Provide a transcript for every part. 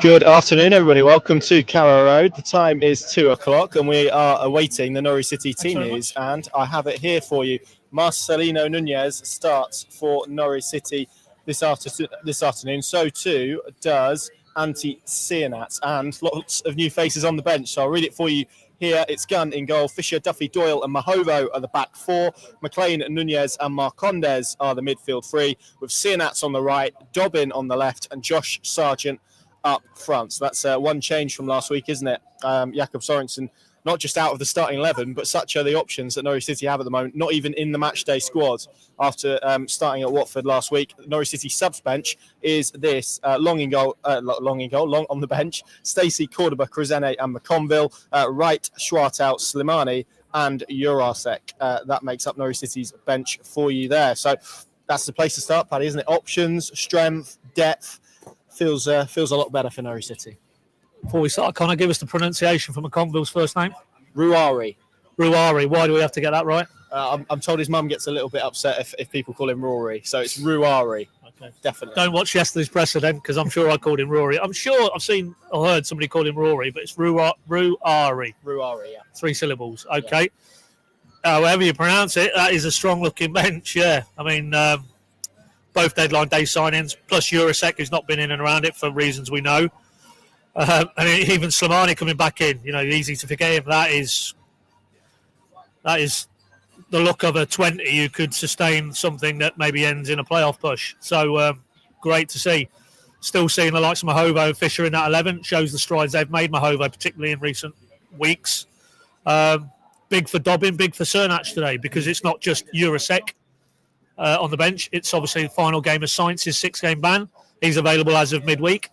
Good afternoon, everybody. Welcome to Carrow Road. The time is 2 o'clock, and we are awaiting the Norwich City team news. And I have it here for you. Marcelino Nunez starts for Norwich City this afternoon. So too does Antti Sienats, and lots of new faces on the bench. So I'll read it for you here. It's Gunn in goal. Fisher, Duffy, Doyle and Mahovo are the back four. McLean, Nunez and Marcondes are the midfield three, with Sienats on the right, Dobbin on the left, and Josh Sargent up front. So that's one change from last week, isn't it? Jakob Sorensen not just out of the starting 11, but such are the options that Norwich City have at the moment, not even in the matchday squad after starting at Watford last week. Norwich City subs bench is this: long on the bench, Stacey, Cordoba, Krezene and McConville, Wright, Schwartau, Slimani and Jurasek. That makes up Norwich City's bench for you there. So that's the place to start, Paddy, isn't it? Options, strength, depth. Feels a lot better for Norwich City. Before we start, can I give us the pronunciation for McConville's first name? Ruari. Why do we have to get that right? I'm told his mum gets a little bit upset if people call him Rory. So it's Ruari. Okay. Definitely. Don't watch yesterday's presser then, because I'm sure I called him Rory. I'm sure I've seen or heard somebody call him Rory, but it's Ruari. Ruari, yeah. 3 syllables. Okay. Yeah. However you pronounce it, that is a strong-looking bench, yeah. I mean, both deadline day signings, plus Jurasek, who's not been in and around it for reasons we know. And even Slimani coming back in, easy to forget him. That is the look of a 20 who could sustain something that maybe ends in a playoff push. So great to see. Still seeing the likes of Mahovo and Fisher in that 11 shows the strides they've made, Mahovo, particularly in recent weeks. Big for Dobbin, big for Cernach today, because it's not just Jurasek on the bench. It's obviously the final game of Sainz's 6-game ban. He's available as of midweek.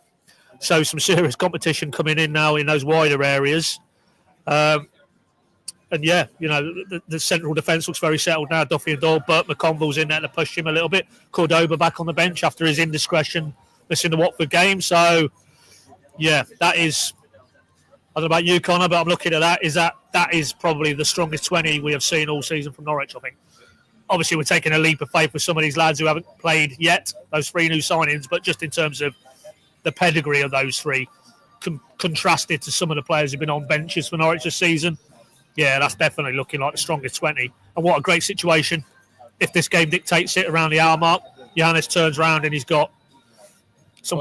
So some serious competition coming in now in those wider areas. And yeah, the central defence looks very settled now. Duffy and Doyle, Burt McConville's in there to push him a little bit. Cordoba back on the bench after his indiscretion missing the Watford game. So yeah, that is, I don't know about you, Connor, but I'm looking at that is probably the strongest 20 we have seen all season from Norwich, I think. Obviously, we're taking a leap of faith with some of these lads who haven't played yet, those 3 new signings, but just in terms of the pedigree of those 3, contrasted to some of the players who've been on benches for Norwich this season, yeah, that's definitely looking like the strongest 20. And what a great situation. If this game dictates it around the hour mark, Johannes turns around and he's got some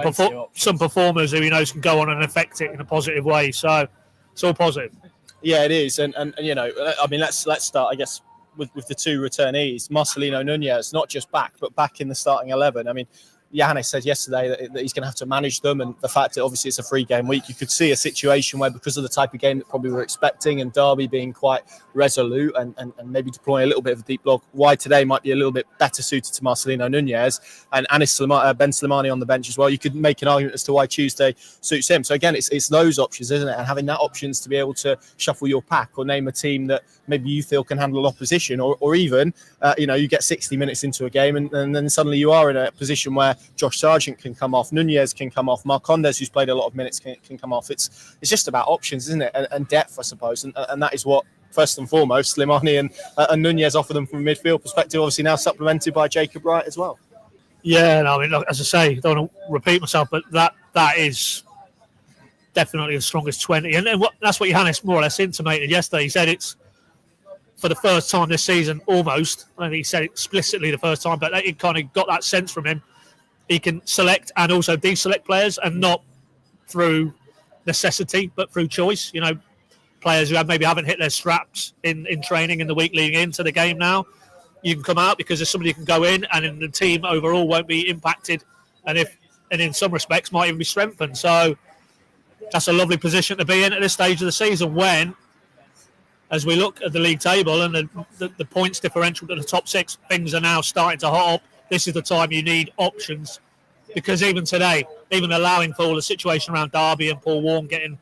performers who he knows can go on and affect it in a positive way. So it's all positive. Yeah, it is. And I mean, let's start, I guess, with the 2 returnees. Marcelino Nunez, not just back, but back in the starting 11. I mean, Johannes said yesterday that he's going to have to manage them, and the fact that obviously it's a 3-game week, you could see a situation where, because of the type of game that probably we're expecting and Derby being quite resolute and maybe deploying a little bit of a deep block, why today might be a little bit better suited to Marcelino Nunez and Ben Slimani on the bench as well. You could make an argument as to why Tuesday suits him. So again, it's those options, isn't it? And having that options to be able to shuffle your pack or name a team that maybe you feel can handle opposition, or even, you get 60 minutes into a game and then suddenly you are in a position where Josh Sargent can come off, Nunez can come off, Marcondes, who's played a lot of minutes, can come off. It's just about options, isn't it? And depth, I suppose. And that is what, first and foremost, Slimani and Nunez offer them from a midfield perspective, obviously now supplemented by Jacob Wright as well. Yeah, no, I mean, look, as I say, I don't want to repeat myself, but that is definitely the strongest 20. And that's what Johannes more or less intimated yesterday. He said it's, for the first time this season, almost, I don't think he said it explicitly the first time, but it kind of got that sense from him. He can select and also deselect players, and not through necessity, but through choice. Players who maybe haven't hit their straps in training in the week leading into the game now. You can come out because there's somebody who can go in, and the team overall won't be impacted, and in some respects might even be strengthened. So that's a lovely position to be in at this stage of the season, when, as we look at the league table and the points differential to the top 6, things are now starting to hot up. This is the time you need options, because even today, even allowing for all the situation around Derby and Paul Warne getting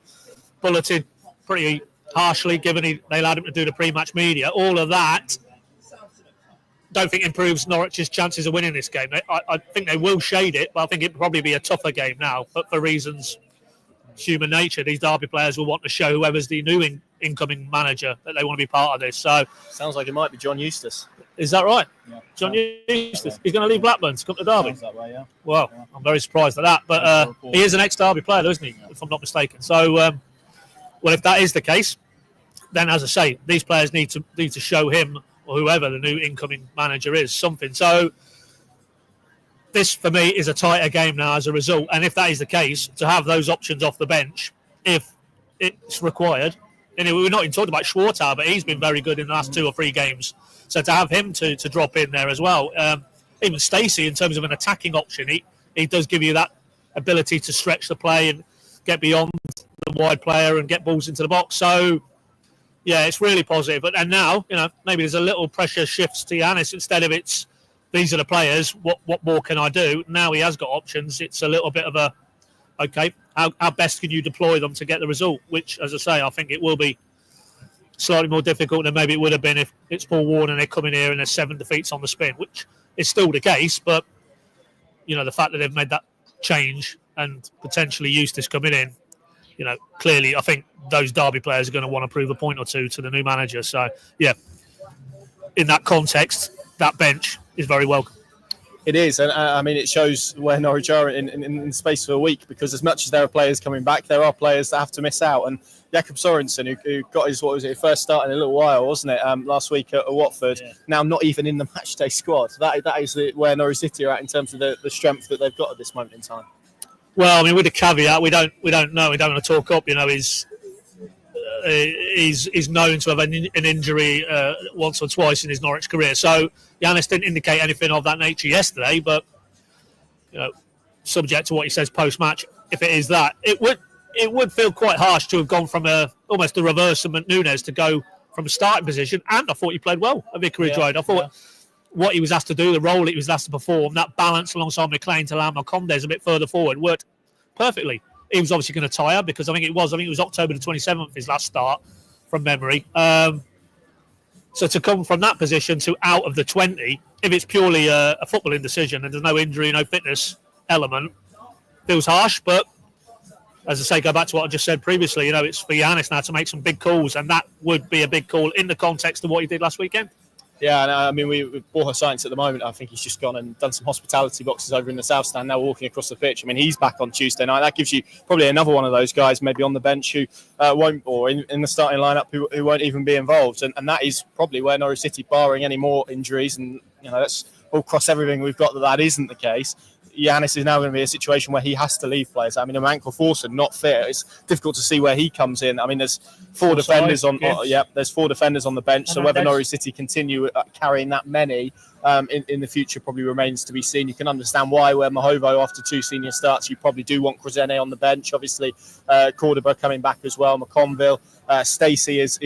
bulleted pretty harshly, given they allowed him to do the pre-match media, all of that, don't think improves Norwich's chances of winning this game. I think they will shade it, but I think it'll probably be a tougher game now, but for reasons human nature. These Derby players will want to show whoever's the new incoming manager that they want to be part of this. So sounds like it might be John Eustace. Is that right? Yeah. John Eustace. He's going to leave Blackburn to come to Derby. Sounds that way, yeah. Well, yeah. I'm very surprised at that. But he is an ex-Derby player, though, isn't he? Yeah. If I'm not mistaken. So, well, if that is the case, then as I say, these players need to show him or whoever the new incoming manager is something. So this, for me, is a tighter game now as a result. And if that is the case, to have those options off the bench, if it's required, and we're not even talking about Schwartau, but he's been very good in the last 2 or 3 games. So to have him to drop in there as well, even Stacey, in terms of an attacking option, he does give you that ability to stretch the play and get beyond the wide player and get balls into the box. So, yeah, it's really positive. And now, maybe there's a little pressure shifts to Giannis. Instead of these are the players, what more can I do? Now he has got options. It's a little bit of a, okay, how best can you deploy them to get the result? Which, as I say, I think it will be slightly more difficult than maybe it would have been if it's Paul Warne and they come in here and there's 7 defeats on the spin, which is still the case. But, the fact that they've made that change and potentially Eustace coming in, clearly I think those Derby players are going to want to prove a point or two to the new manager. So, yeah, in that context, that bench is very welcome. It is, and I mean, it shows where Norwich are in space for a week, because as much as there are players coming back, there are players that have to miss out. And Jakob Sorensen, who got his, first start in a little while, wasn't it, last week at Watford, now not even in the matchday squad. That is where Norwich City are at in terms of the strength that they've got at this moment in time. Well, I mean, with a caveat, we don't know. We don't want to talk up. He's known to have an injury once or twice in his Norwich career. So Giannis didn't indicate anything of that nature yesterday, but subject to what he says post-match, if it is that, it would feel quite harsh to have gone from almost the reverse of Nunes to go from a starting position. And I thought he played well at Vicarage Road. I thought what he was asked to do, the role he was asked to perform, that balance alongside McLean to allow Condes a bit further forward worked perfectly. He was obviously going to tire because I think it was October the 27th, his last start from memory. So to come from that position to out of the 20, if it's purely a footballing decision and there's no injury, no fitness element, feels harsh. But as I say, go back to what I just said previously, it's for Giannis now to make some big calls, and that would be a big call in the context of what he did last weekend. Yeah, and I mean, with Borja Sainz at the moment, I think he's just gone and done some hospitality boxes over in the South Stand, now walking across the pitch. I mean, he's back on Tuesday night. That gives you probably another one of those guys maybe on the bench who won't, or in the starting lineup who won't even be involved. And that is probably where Norwich City, barring any more injuries, and let's all cross everything we've got that isn't the case. Giannis is now going to be a situation where he has to leave players. I mean, a man called Forson not fit. It's difficult to see where he comes in. I mean, there's 4 defenders on. There's 4 defenders on the bench. So whether Norwich City continue carrying that many in the future probably remains to be seen. You can understand why, where Mahovo after 2 senior starts, you probably do want Crozene on the bench. Obviously, Cordoba coming back as well. McConville, Stacey is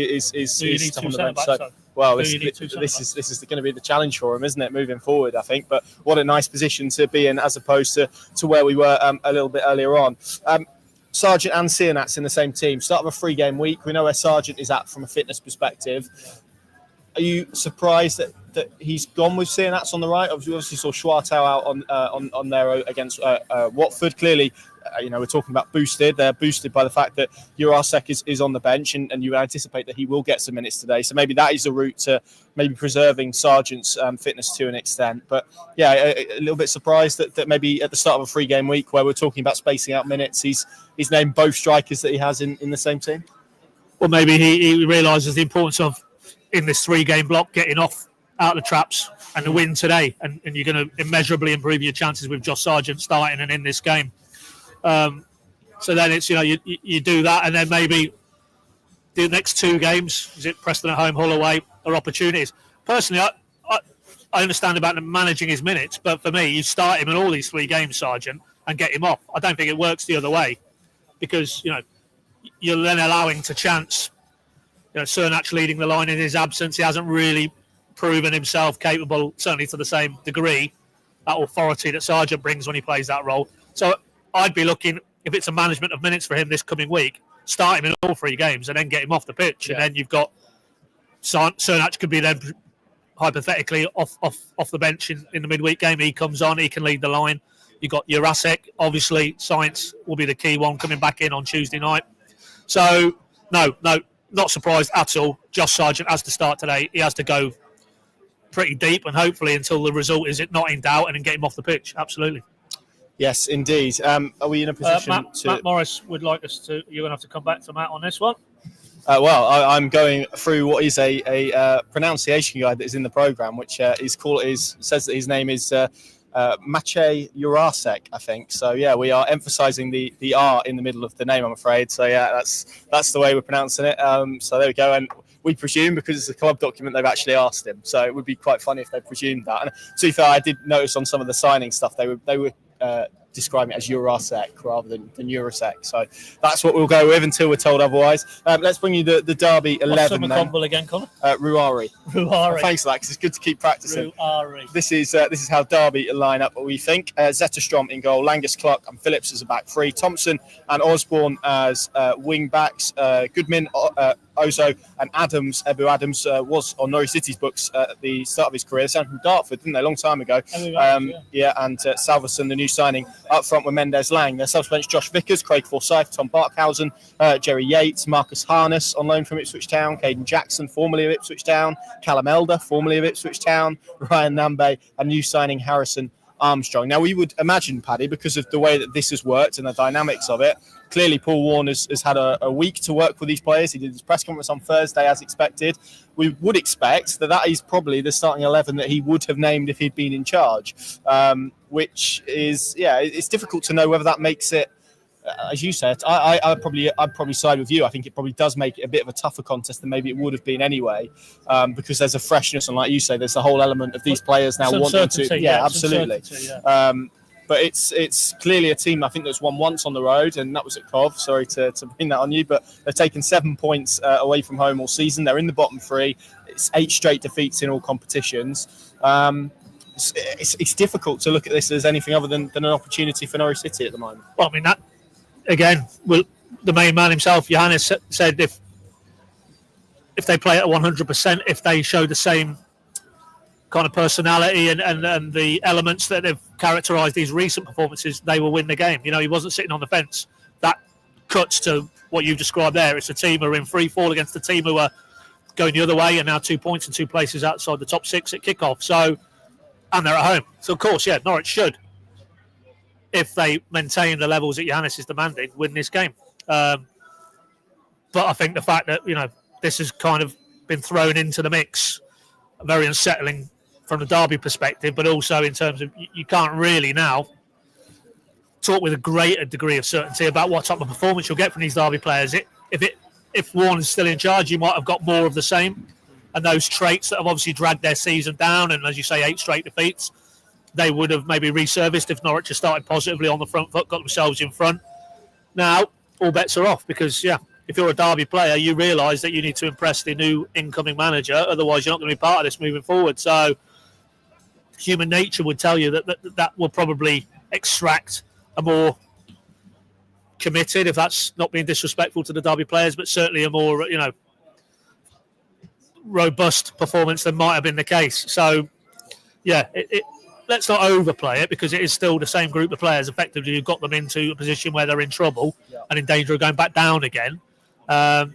on the bench. So, well, this is going to be the challenge for him, isn't it, moving forward, I think. But what a nice position to be in as opposed to where we were a little bit earlier on. Sargent and Sienat's in the same team. Start of a 3-game week. We know where Sargent is at from a fitness perspective. Are you surprised that he's gone with Sienat's on the right? Obviously saw Schwartau out on there against Watford. Clearly, we're talking about boosted. They're boosted by the fact that Jurasek is on the bench, and you anticipate that he will get some minutes today. So maybe that is the route to maybe preserving Sargent's fitness to an extent. But yeah, a little bit surprised that maybe at the start of a 3-game week where we're talking about spacing out minutes, he's named both strikers that he has in the same team. Well, maybe he realises the importance of, in this 3-game block, getting off out of the traps and the win today, and you're going to immeasurably improve your chances with Josh Sargent starting and in this game. So then it's you do that, and then maybe the next 2 games, is it Preston at home, Hull away, are opportunities. Personally, I understand about managing his minutes, but for me, you start him in all these 3 games, Sargent, and get him off. I don't think it works the other way, because you're then allowing to chance Cernach leading the line in his absence. He hasn't really proven himself capable, certainly to the same degree, that authority that Sargent brings when he plays that role. So I'd be looking, if it's a management of minutes for him this coming week, start him in all 3 games and then get him off the pitch. Yeah. And then you've got Cernach could be then hypothetically off the bench in the midweek game. He comes on, he can lead the line. You've got Jurasek, obviously. Science will be the key one coming back in on Tuesday night. So, no, not surprised at all. Josh Sargent has to start today. He has to go pretty deep, and hopefully until the result is it not in doubt, and then get him off the pitch. Absolutely. Yes, indeed. Are we in a position Matt Morris would like us to... You're going to have to come back to Matt on this one. Well, I'm going through what is a pronunciation guide that is in the programme, which says that his name is Maciej Jurasek, I think. So, yeah, we are emphasising the R in the middle of the name, I'm afraid. So, yeah, that's the way we're pronouncing it. So there we go. And we presume, because it's a club document, they've actually asked him. So it would be quite funny if they presumed that. And to be fair, I did notice on some of the signing stuff, they were describing it as Jurasek rather than Jurasek. So that's what we'll go with until we're told otherwise. Let's bring you the Derby 11. What's the McConville again, Connor? Ruari. Thanks for that, because it's good to keep practicing. Ruari. This is how Derby line up, we think. Zetterstrom in goal, Langus, Clark and Phillips as a back three, Thompson and Osborne as wing backs, Goodman, Ozo and Ebu Adams was on Norwich City's books at the start of his career. They signed from Dartford, didn't they, a long time ago? And Salverson, the new signing, up front with Mendes Lang. Their subs-bench, Josh Vickers, Craig Forsyth, Tom Barkhausen, Jerry Yates, Marcus Harness on loan from Ipswich Town, Caden Jackson, formerly of Ipswich Town, Callum Elder, formerly of Ipswich Town, Ryan Nambe, and new signing Harrison Armstrong. Now, we would imagine, Paddy, because of the way that this has worked and the dynamics of it, clearly Paul Warne has had a week to work with these players. He did his press conference on Thursday, as expected. We would expect that is probably the starting 11 that he would have named if he'd been in charge, which is, it's difficult to know whether that makes it, as you said, I'd probably side with you. I think it probably does make it a bit of a tougher contest than maybe it would have been anyway, because there's a freshness, and like you say, there's the whole element of these players now wanting to. Yeah, absolutely. But it's clearly a team, I think, that's won once on the road, and that was at Cov. Sorry to bring that on you, but they've taken 7 points away from home all season. They're in the bottom three. It's 8 straight defeats in all competitions. It's difficult to look at this as anything other than an opportunity for Norwich City at the moment. Well, I mean, that, again, the main man himself, Johannes, said if they play at 100%, if they show the same kind of personality and the elements that have characterised these recent performances, they will win the game. You know, he wasn't sitting on the fence. That cuts to what you've described there. It's a team who are in free fall against a team who are going the other way and now 2 points and 2 places outside the top 6 at kickoff. So, and they're at home. So, of course, Norwich should, if they maintain the levels that Johannes is demanding, win this game. But I think the fact that, this has kind of been thrown into the mix, very unsettling from the Derby perspective, but also in terms of you can't really now talk with a greater degree of certainty about what type of performance you'll get from these Derby players. If Warne is still in charge, you might have got more of the same, and those traits that have obviously dragged their season down, and as you say, 8 straight defeats, they would have maybe resurfaced if Norwich had started positively on the front foot, got themselves in front. Now, all bets are off because, if you're a Derby player, you realise that you need to impress the new incoming manager, otherwise you're not going to be part of this moving forward. So human nature would tell you that will probably extract a more committed, if that's not being disrespectful to the Derby players, but certainly a more, robust performance than might have been the case. So, let's not overplay it because it is still the same group of players effectively who got them into a position where they're in trouble and in danger of going back down again. And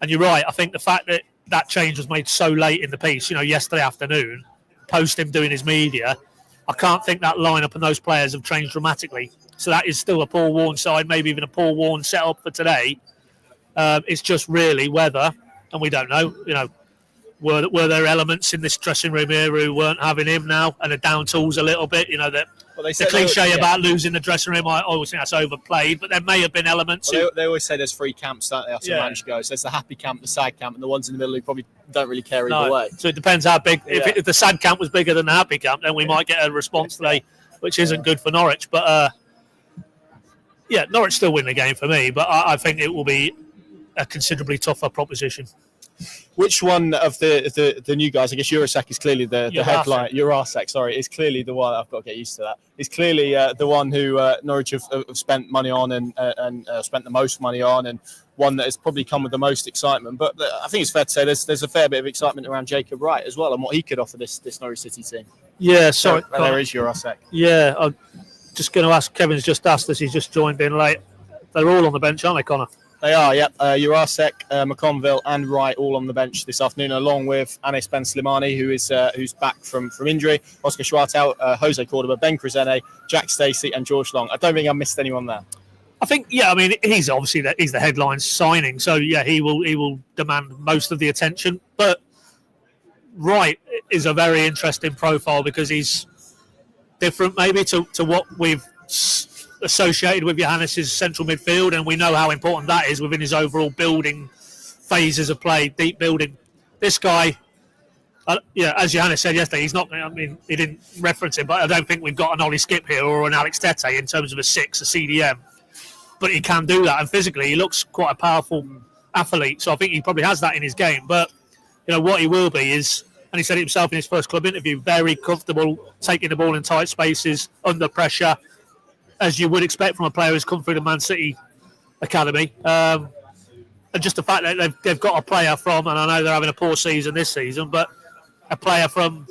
you're right. I think the fact that change was made so late in the piece, yesterday afternoon, post him doing his media, I can't think that lineup and those players have changed dramatically. So that is still a Paul Warne side, maybe even a Paul Warne setup for today. It's just really whether, and we don't know, were there elements in this dressing room here who weren't having him now and are down tools a little bit, the cliche about losing the dressing room, I always think that's overplayed, but there may have been elements. Well, they always say there's 3 camps, don't they, after a manager goes. There's the happy camp, the sad camp, and the ones in the middle who probably don't really care either way. So it depends how big. If the sad camp was bigger than the happy camp, then we might get a response today, which isn't good for Norwich. But, Norwich still win the game for me, but I think it will be a considerably tougher proposition. Which one of the new guys? I guess Jurasek is clearly the headline. Jurasek, sorry, is clearly the one. I've got to get used to that. Is clearly the one who Norwich have spent money on and spent the most money on, and one that has probably come with the most excitement. But I think it's fair to say there's a fair bit of excitement around Jacob Wright as well and what he could offer this Norwich City team. Yeah, sorry, there is Jurasek. Yeah, just going to ask, Kevin's just asked us, he's just joined in late. They're all on the bench, aren't they, Connor? They are, yep. Jurasek, McConville and Wright all on the bench this afternoon, along with Anis Ben Slimani, who's back from injury, Oscar Schwartau, Jose Cordoba, Ben Cresene, Jack Stacey and George Long. I don't think I missed anyone there. I think, yeah, I mean, he's obviously he's the headline signing, so yeah, he will demand most of the attention. But Wright is a very interesting profile because he's different maybe to what we've associated with Johannes' central midfield, and we know how important that is within his overall building phases of play, deep building. This guy, as Johannes said yesterday, he's not. I mean, he didn't reference it, but I don't think we've got an Ollie Skip here or an Alex Tete in terms of a 6, a CDM. But he can do that, and physically he looks quite a powerful athlete. So I think he probably has that in his game. But what he will be is, and he said it himself in his first club interview, very comfortable taking the ball in tight spaces under pressure, as you would expect from a player who's come through the Man City academy. And just the fact that they've got a player from, and I know they're having a poor season this season, but a player from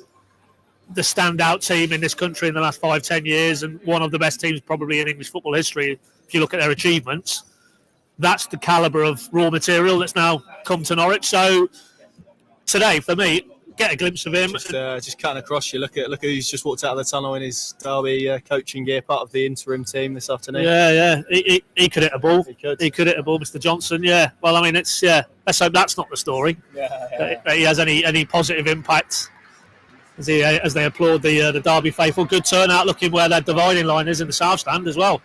the standout team in this country in the last 5-10 years, and one of the best teams probably in English football history, if you look at their achievements, that's the calibre of raw material that's now come to Norwich. So today, for me, get a glimpse of him. Just cutting across you. Look who's just walked out of the tunnel in his Derby coaching gear, part of the interim team this afternoon. Yeah. He could hit a ball. He could hit a ball, Mr. Johnson. Yeah. Well, I mean, let's hope that's not the story. That he has any positive impact as they applaud the Derby faithful. Good turnout, looking where that dividing line is in the south stand as well.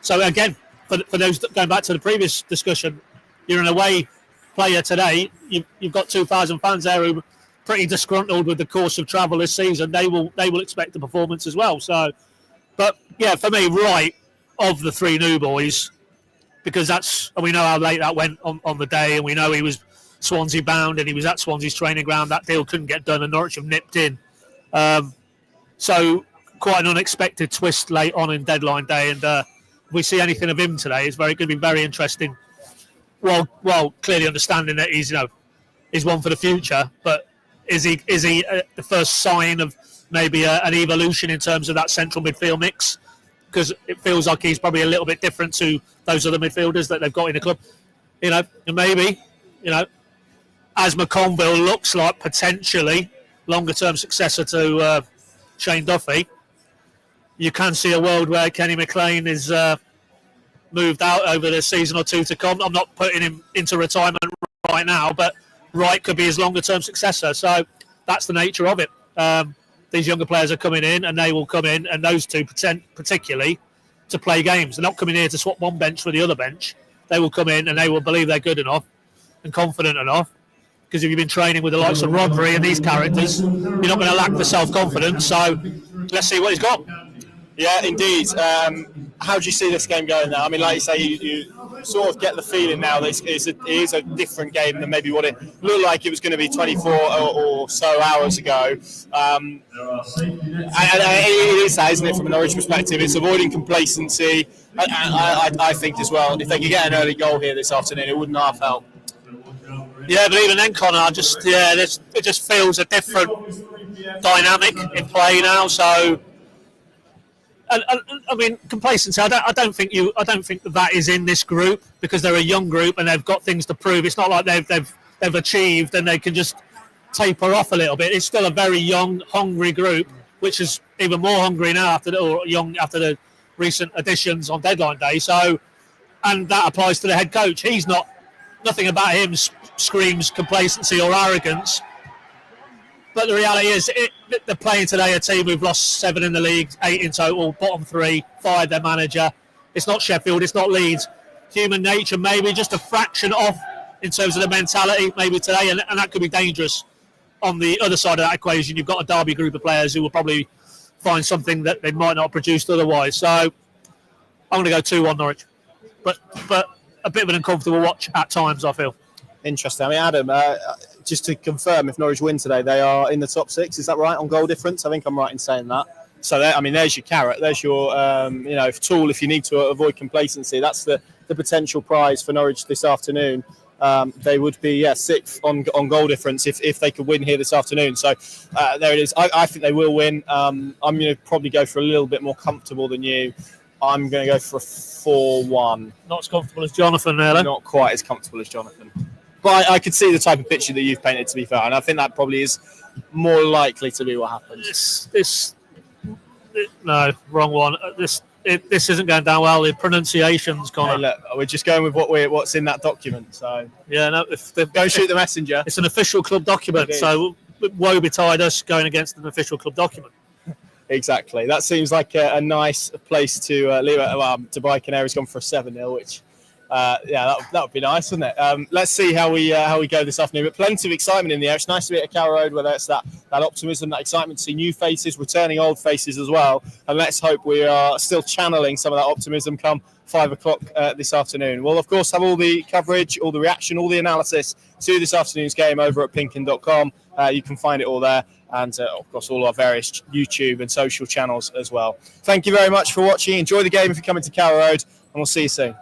So again, for those going back to the previous discussion, you're an away player today. You've got 2,000 fans there who pretty disgruntled with the course of travel this season. They will expect a performance as well. So, but yeah, for me, Wright of the 3 new boys, because we know how late that went on the day, and we know he was Swansea bound and he was at Swansea's training ground. That deal couldn't get done, and Norwich have nipped in. So quite an unexpected twist late on in deadline day, and if we see anything of him today, it's going to be very interesting. Well, clearly understanding that he's one for the future, but is he the first sign of maybe an evolution in terms of that central midfield mix? Because it feels like he's probably a little bit different to those other midfielders that they've got in the club. And maybe, as McConville looks like potentially longer-term successor to Shane Duffy, you can see a world where Kenny McLean is moved out over the season or two to come. I'm not putting him into retirement right now, but Wright could be his longer-term successor. So that's the nature of it. These younger players are coming in, and they will come in, and those two particularly, to play games. They're not coming here to swap one bench for the other bench. They will come in, and they will believe they're good enough and confident enough. Because if you've been training with the likes of Rodri and these characters, you're not going to lack the self-confidence. So let's see what he's got. Yeah, indeed. How do you see this game going now? I mean, like you say, you sort of get the feeling now that it is a different game than maybe what it looked like it was going to be 24 or so hours ago. And it is that, isn't it, from a Norwich perspective? It's avoiding complacency. I think as well, if they could get an early goal here this afternoon, it wouldn't half help. Yeah, but even then, Connor, it just feels a different dynamic in play now. So, I mean, complacency. I don't think that is in this group, because they're a young group and they've got things to prove. It's not like they've achieved and they can just taper off a little bit. It's still a very young, hungry group, which is even more hungry now after the recent additions on deadline day. So, and that applies to the head coach. Nothing about him screams complacency or arrogance. But the reality is, they're playing today a team who've lost 7 in the league, 8 in total, bottom 3, fired their manager. It's not Sheffield, it's not Leeds. Human nature, maybe just a fraction off in terms of the mentality, maybe today, and that could be dangerous. On the other side of that equation, you've got a Derby group of players who will probably find something that they might not have produced otherwise. So I'm going to go 2-1 Norwich. But a bit of an uncomfortable watch at times, I feel. Interesting. I mean, Adam, just to confirm, if Norwich win today, they are in the top 6. Is that right on goal difference? I think I'm right in saying that. So, there's your carrot. There's your, tool if you need to avoid complacency. That's the potential prize for Norwich this afternoon. they would be 6th on goal difference if they could win here this afternoon. So there it is. I think they will win. I'm going to probably go for a little bit more comfortable than you. I'm going to go for a 4-1. Not as comfortable as Jonathan there, then. Not quite as comfortable as Jonathan. But I could see the type of picture that you've painted, to be fair, and I think that probably is more likely to be what happens. No, wrong one. This isn't going down well. The pronunciation's gone. Hey, look, we're just going with what's in that document. So yeah, no. Go shoot the messenger. It's an official club document, so woe betide us going against an official club document. Exactly. That seems like a nice place to leave it. Dubai Canaries gone for a 7-0, which that would be nice, wouldn't it? Let's see how we go this afternoon. But plenty of excitement in the air. It's nice to be at Carrow Road, whether it's that optimism, that excitement to see new faces, returning old faces as well. And let's hope we are still channeling some of that optimism come 5 o'clock this afternoon. We'll, of course, have all the coverage, all the reaction, all the analysis to this afternoon's game over at pinkin.com. You can find it all there. And, of course, all our various YouTube and social channels as well. Thank you very much for watching. Enjoy the game if you're coming to Carrow Road, and we'll see you soon.